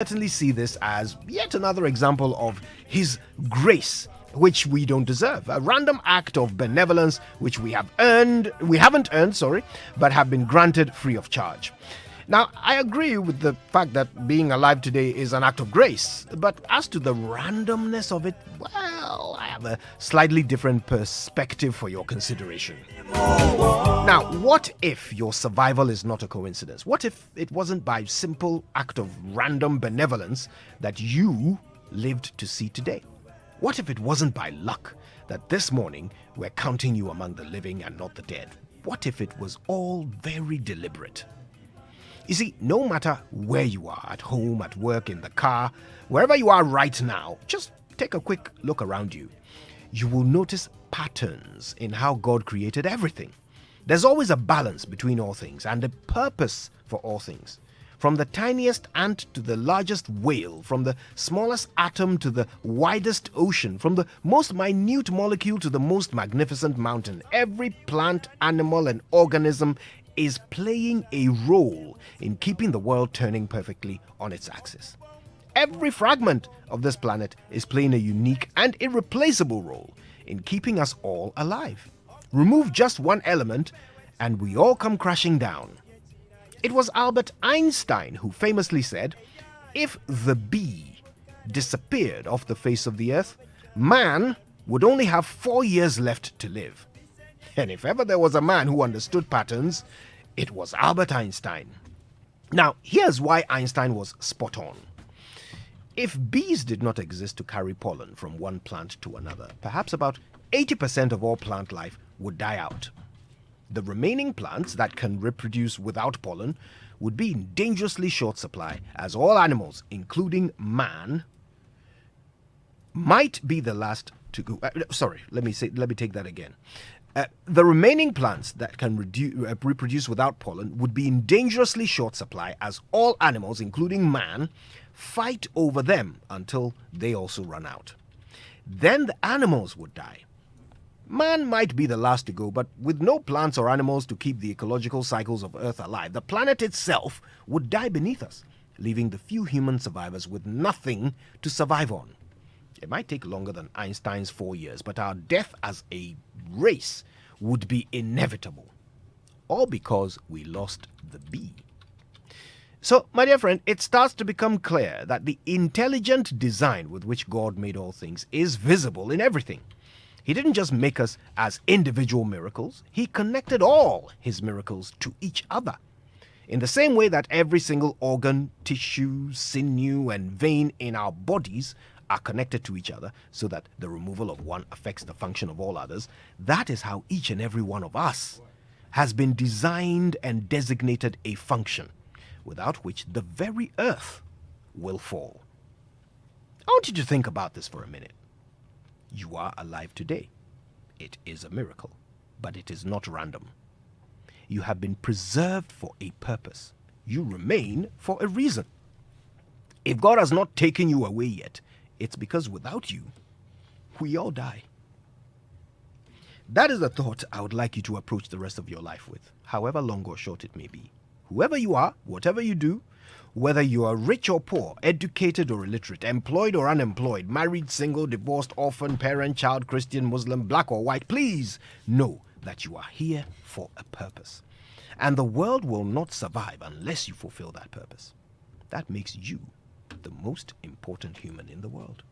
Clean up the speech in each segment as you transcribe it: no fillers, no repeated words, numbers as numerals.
Certainly see this as yet another example of His grace, which we don't deserve. A random act of benevolence which we haven't earned, but have been granted free of charge. Now, I agree with the fact that being alive today is an act of grace, but as to the randomness of it, well, I have a slightly different perspective for your consideration. Now, what if your survival is not a coincidence? What if it wasn't by simple act of random benevolence that you lived to see today? What if it wasn't by luck that this morning we're counting you among the living and not the dead? What if it was all very deliberate? You see, no matter where you are, at home, at work, in the car, wherever you are right now, just take a quick look around you. You will notice patterns in how God created everything. There's always a balance between all things and a purpose for all things. From the tiniest ant to the largest whale, from the smallest atom to the widest ocean, from the most minute molecule to the most magnificent mountain, every plant, animal, and organism is playing a role in keeping the world turning perfectly on its axis. Every fragment of this planet is playing a unique and irreplaceable role in keeping us all alive. Remove just one element and we all come crashing down. It was Albert Einstein who famously said, "If the bee disappeared off the face of the earth, man would only have 4 years left to live." And if ever there was a man who understood patterns, it was Albert Einstein. Now, here's why Einstein was spot on. If bees did not exist to carry pollen from one plant to another, perhaps about 80% of all plant life would die out. The remaining plants that can reproduce without pollen would be in dangerously short supply, as all animals, including man, might be the last to go. Let me take that again. The remaining plants that can reproduce without pollen would be in dangerously short supply, as all animals, including man, fight over them until they also run out. Then the animals would die. Man might be the last to go, but with no plants or animals to keep the ecological cycles of Earth alive, the planet itself would die beneath us, leaving the few human survivors with nothing to survive on. It might take longer than Einstein's 4 years, but our death as a race would be inevitable. All because we lost the bee. So, my dear friend, it starts to become clear that the intelligent design with which God made all things is visible in everything. He didn't just make us as individual miracles, He connected all His miracles to each other. In the same way that every single organ, tissue, sinew, and vein in our bodies are connected to each other so that the removal of one affects the function of all others, that is how each and every one of us has been designed and designated a function, without which the very earth will fall. I want you to think about this for a minute. You are alive today. It is a miracle, but it is not random. You have been preserved for a purpose. You remain for a reason. If God has not taken you away yet, it's because without you, we all die. That is the thought I would like you to approach the rest of your life with, however long or short it may be. Whoever you are, whatever you do, whether you are rich or poor, educated or illiterate, employed or unemployed, married, single, divorced, orphan, parent, child, Christian, Muslim, black or white, please know that you are here for a purpose. And the world will not survive unless you fulfill that purpose. That makes you the most important human in the world.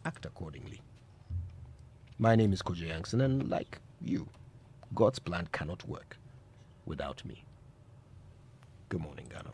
Act accordingly. My name is Kojo Yankson, and like you, God's plan cannot work without me. Good morning, Ghana.